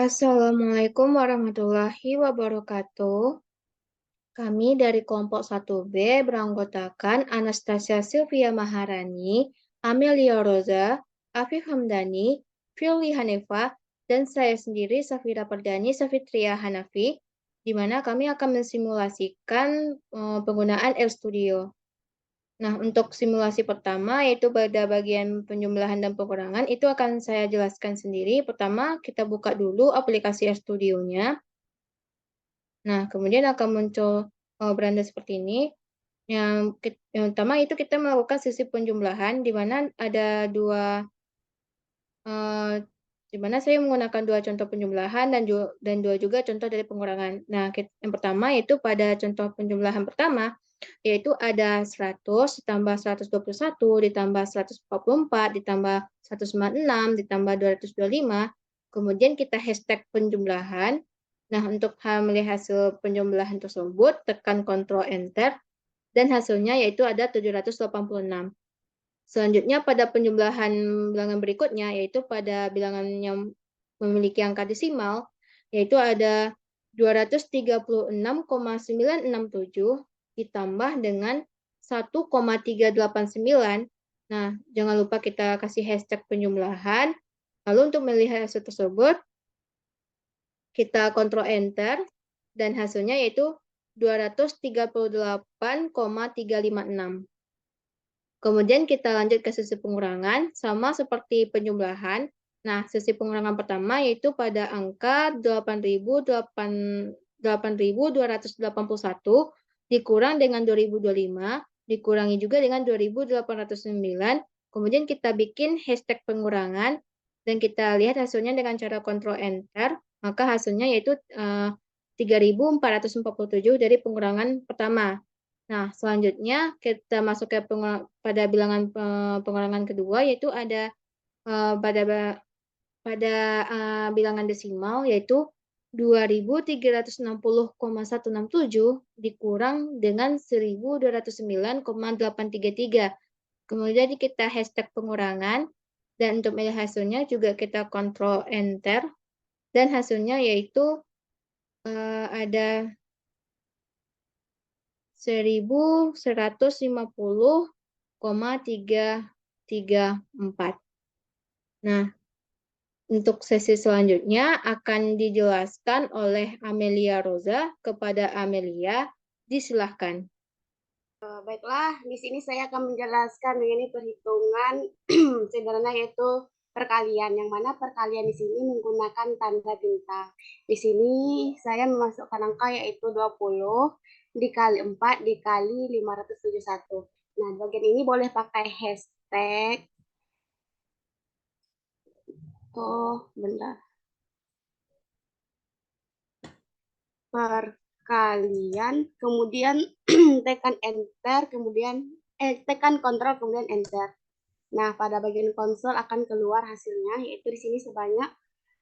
Assalamualaikum warahmatullahi wabarakatuh. Kami dari kelompok 1B beranggotakan Anastasia Sylvia Maharani, Amelia Rosa, Afif Hamdani, Firly Hanifah, dan saya sendiri Safira Perdani Safitria Hanafi, di mana kami akan mensimulasikan penggunaan RStudio. Nah, untuk simulasi pertama, yaitu pada bagian penjumlahan dan pengurangan, itu akan saya jelaskan sendiri. Pertama, kita buka dulu aplikasi RStudio-nya. Nah, kemudian akan muncul beranda seperti ini. Yang pertama itu kita melakukan sisi penjumlahan, di mana ada di mana saya menggunakan dua contoh penjumlahan dan dua juga contoh dari pengurangan. Nah, yang pertama yaitu pada contoh penjumlahan pertama, yaitu ada 100 ditambah 121 ditambah 144 ditambah 196 ditambah 225. Kemudian kita hashtag penjumlahan. Nah, untuk melihat hasil penjumlahan tersebut, tekan Ctrl Enter, dan hasilnya yaitu ada 786. Selanjutnya pada penjumlahan bilangan berikutnya, yaitu pada bilangan yang memiliki angka desimal, yaitu ada 236,967 ditambah dengan 1,389. Nah, jangan lupa kita kasih hashtag penjumlahan. Lalu untuk melihat hasil tersebut, kita Ctrl Enter, dan hasilnya yaitu 238,356. Kemudian kita lanjut ke sisi pengurangan, sama seperti penjumlahan. Nah, sisi pengurangan pertama yaitu pada angka 8.281 dikurang dengan 2025, dikurangi juga dengan 2.809. Kemudian kita bikin hashtag pengurangan, dan kita lihat hasilnya dengan cara Ctrl Enter, maka hasilnya yaitu 3.447 dari pengurangan pertama. Nah, selanjutnya kita masuk ke pada bilangan pengurangan kedua, yaitu ada pada bilangan desimal, yaitu 2.360,167 dikurang dengan 1.209,833. Kemudian kita hashtag pengurangan, dan untuk melihat hasilnya juga kita Ctrl Enter, dan hasilnya yaitu ada 1.150,334. Nah, untuk sesi selanjutnya akan dijelaskan oleh Amelia Rosa kepada Amelia. Disilahkan. Baiklah, di sini saya akan menjelaskan mengenai perhitungan sederhana yaitu perkalian, yang mana perkalian di sini menggunakan tanda bintang. Di sini saya memasukkan angka yaitu 20 dikali 4 dikali 571. Nah, bagian ini boleh pakai hashtag. Bentar. Perkalian, kemudian tekan enter, kemudian tekan kontrol, kemudian enter. Nah, pada bagian konsol akan keluar hasilnya, yaitu di sini sebanyak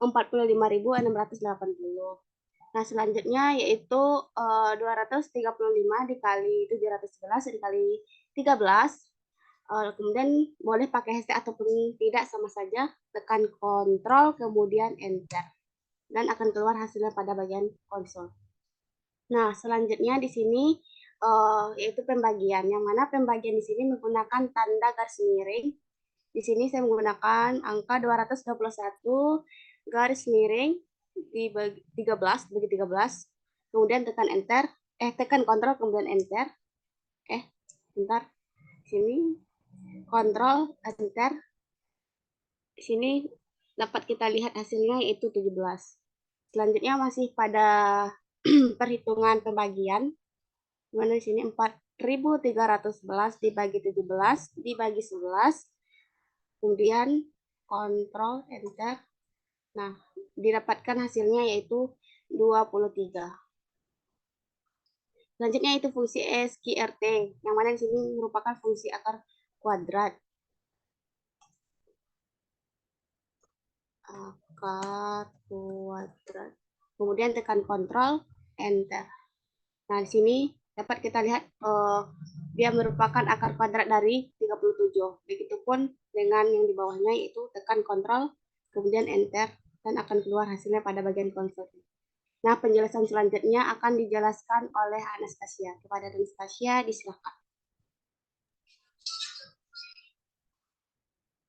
45.680. Nah, selanjutnya yaitu 235 dikali 711 dikali 13. Kemudian boleh pakai hashtag ataupun tidak, sama saja. Tekan kontrol, kemudian enter. Dan akan keluar hasilnya pada bagian konsol. Nah, selanjutnya di sini yaitu pembagian, yang mana pembagian di sini menggunakan tanda garis miring. Di sini saya menggunakan angka 221 garis miring dibagi 13, bagi 13. Kemudian tekan enter, tekan kontrol kemudian enter. Bentar. Sini kontrol enter. Di sini dapat kita lihat hasilnya yaitu 17. Selanjutnya masih pada perhitungan pembagian. Mana di sini 4.311 dibagi 17 dibagi 11. Kemudian kontrol enter. Nah, didapatkan hasilnya yaitu 23. Selanjutnya itu fungsi SQRT, yang mana di sini merupakan fungsi akar kuadrat. Akar kuadrat. Kemudian tekan kontrol enter. Nah, di sini dapat kita lihat dia merupakan akar kuadrat dari 37. Begitupun dengan yang di bawahnya, yaitu tekan kontrol kemudian enter. dan akan keluar hasilnya pada bagian konsol. Nah, penjelasan selanjutnya akan dijelaskan oleh Anastasia. Kepada Anastasia, disilakan.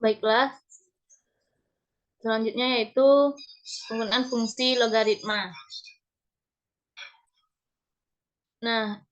Baiklah, selanjutnya yaitu penggunaan fungsi logaritma. Nah,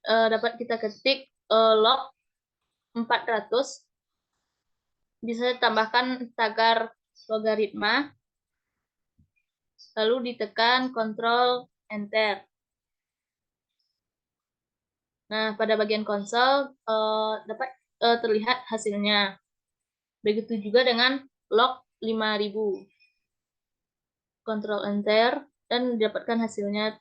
dapat kita ketik log 400 bisa ditambahkan tagar logaritma, lalu ditekan Ctrl Enter. Nah, pada bagian konsol dapat terlihat hasilnya. Begitu juga dengan log 5000. Ctrl Enter dan didapatkan hasilnya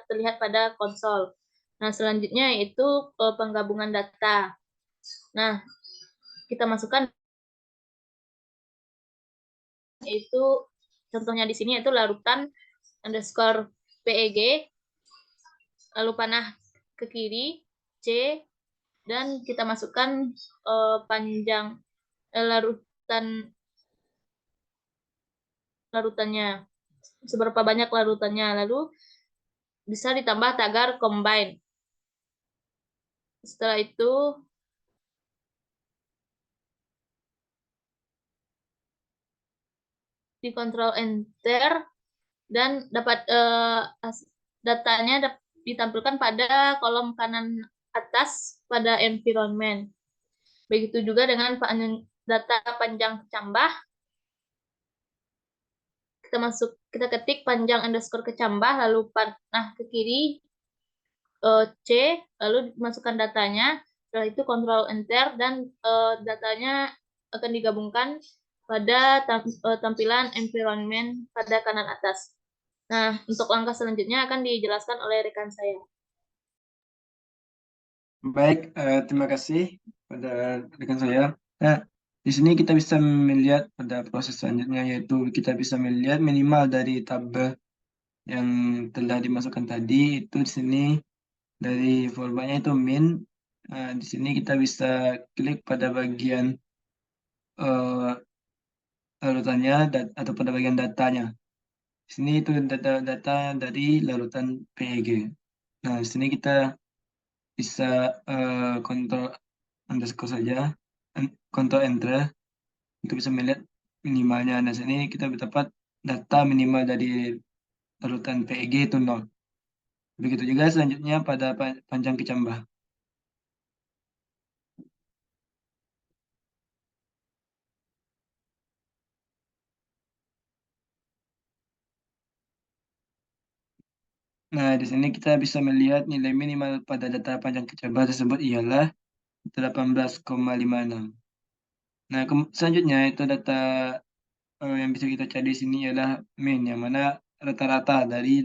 terlihat pada konsol. Nah, selanjutnya yaitu penggabungan data. Nah, kita masukkan yaitu contohnya di sini yaitu larutan underscore PEG, lalu panah ke kiri C, dan kita masukkan panjang larutannya, seberapa banyak larutannya, lalu bisa ditambah tagar combine. Setelah itu di Ctrl Enter dan dapat datanya ditampilkan pada kolom kanan atas pada environment. Begitu juga dengan data panjang kecambah. Kita ketik panjang underscore kecambah, lalu panah ke kiri C, lalu masukkan datanya. Setelah itu Ctrl Enter dan datanya akan digabungkan pada tampilan environment pada kanan atas. Nah, untuk langkah selanjutnya akan dijelaskan oleh rekan saya. Baik, terima kasih pada rekan saya. Nah, di sini kita bisa melihat pada proses selanjutnya, yaitu kita bisa melihat minimal dari tabel yang telah dimasukkan tadi. Itu di sini dari formatnya itu min. Nah, di sini kita bisa klik pada bagian larutannya atau pada bagian datanya. Di sini itu data dari larutan PEG. Nah, di sini kita bisa kontrol underscore saja, kontrol enter untuk bisa melihat minimalnya. Nah, sini kita dapat data minimal dari larutan PEG itu 0. Begitu juga selanjutnya pada panjang kecambah. Nah, di sini kita bisa melihat nilai minimal pada data panjang kecambah tersebut ialah 18,56. Nah, selanjutnya itu data yang bisa kita cari di sini adalah min, yang mana rata-rata dari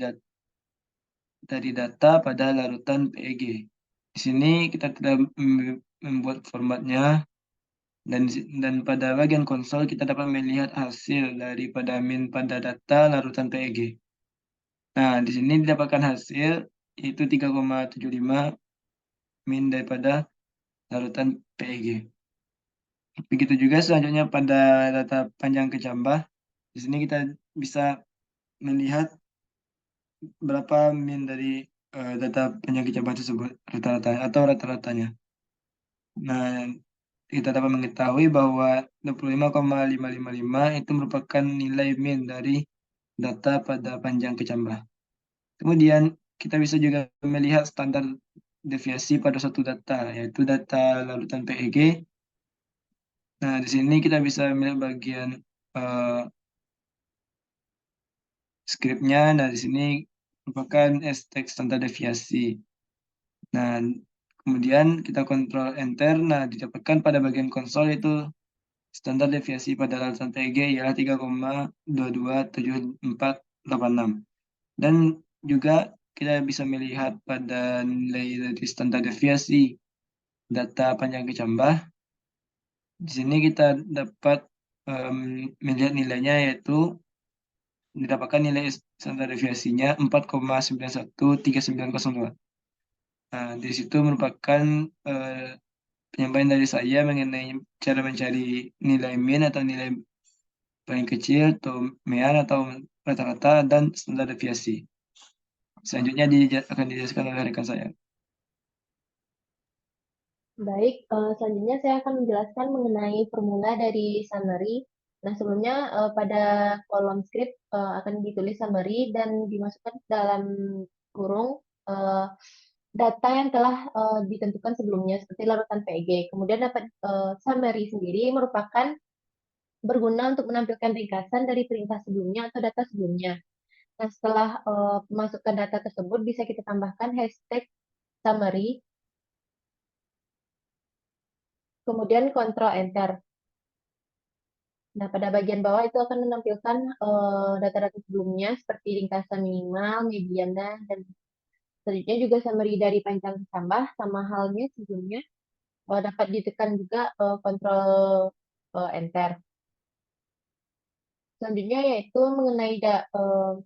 data pada larutan PEG. Di sini kita telah membuat formatnya, dan pada bagian konsol kita dapat melihat hasil daripada min pada data larutan PEG. Nah, di sini didapatkan hasil yaitu 3,75 min daripada larutan PEG. Begitu juga selanjutnya pada data panjang kecambah. Di sini kita bisa melihat berapa min dari data panjang kecambah tersebut rata-ratanya. Nah, kita dapat mengetahui bahwa 25,555 itu merupakan nilai min dari data pada panjang kecambah. Kemudian kita bisa juga melihat standar deviasi pada suatu data, yaitu data larutan PEG. Nah, di sini kita bisa melihat bagian skripnya. Nah, di sini merupakan hashtag standar deviasi. Nah, kemudian kita kontrol enter. Nah, didapatkan pada bagian konsol itu standar deviasi pada larutan PEG ialah 3,227486. Dan juga kita bisa melihat pada nilai dari standar deviasi data panjang kecambah. Di sini kita dapat melihat nilainya, yaitu didapatkan nilai standar deviasinya 4,913902. Nah, di situ merupakan penyampaian dari saya mengenai cara mencari nilai min atau nilai paling kecil, atau median, atau rata-rata, dan standar deviasi. Selanjutnya akan dijelaskan oleh rekan saya. Baik, selanjutnya saya akan menjelaskan mengenai formula dari summary. Nah, sebelumnya pada kolom script akan ditulis summary dan dimasukkan dalam kurung eh, data yang telah ditentukan sebelumnya seperti larutan PG. Kemudian dapat summary sendiri merupakan berguna untuk menampilkan ringkasan dari perintah sebelumnya atau data sebelumnya. Nah, setelah memasukkan data tersebut bisa kita tambahkan hashtag summary, kemudian Ctrl Enter. Nah, pada bagian bawah itu akan menampilkan data-data sebelumnya seperti ringkasan minimal, median, dan selanjutnya juga summary dari panjang ke tambah, sama halnya sebelumnya. Dapat ditekan juga Ctrl Enter. Selanjutnya yaitu mengenai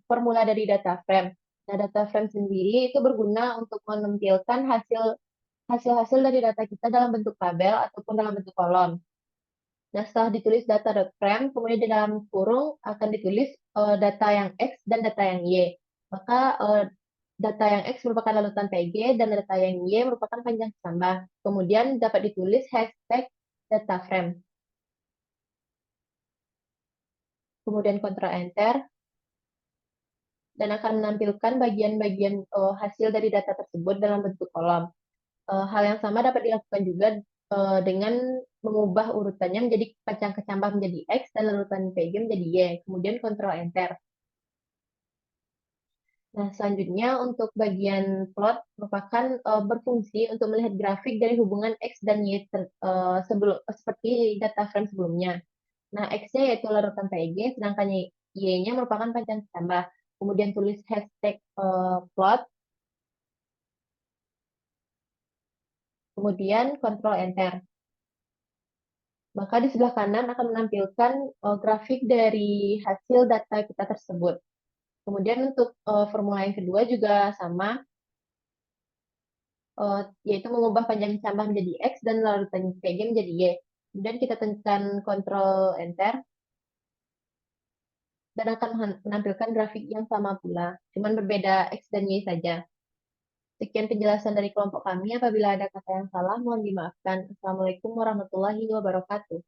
formula dari data frame. Nah, data frame sendiri itu berguna untuk menampilkan hasil-hasil dari data kita dalam bentuk tabel ataupun dalam bentuk kolom. Nah, setelah ditulis data.frame, kemudian di dalam kurung akan ditulis data yang X dan data yang Y. Maka data yang X merupakan larutan PG dan data yang Y merupakan panjang tambah. Kemudian dapat ditulis hashtag data frame. Kemudian Ctrl Enter. Dan akan menampilkan bagian-bagian hasil dari data tersebut dalam bentuk kolom. Hal yang sama dapat dilakukan juga dengan mengubah urutannya menjadi kacang kecambah menjadi X dan urutan PG menjadi Y. Kemudian Ctrl Enter. Nah, selanjutnya untuk bagian plot merupakan berfungsi untuk melihat grafik dari hubungan X dan Y seperti data frame sebelumnya. Nah, X-nya yaitu larutan PG, sedangkan Y-nya merupakan panjang tambah. Kemudian tulis hashtag plot, kemudian Ctrl Enter. Maka di sebelah kanan akan menampilkan grafik dari hasil data kita tersebut. Kemudian untuk formula yang kedua juga sama, yaitu mengubah panjang tambah menjadi X dan larutan PG menjadi Y. Kemudian kita tekan Ctrl Enter, dan akan menampilkan grafik yang sama pula, cuman berbeda X dan Y saja. Sekian penjelasan dari kelompok kami. Apabila ada kata yang salah, mohon dimaafkan. Assalamualaikum warahmatullahi wabarakatuh.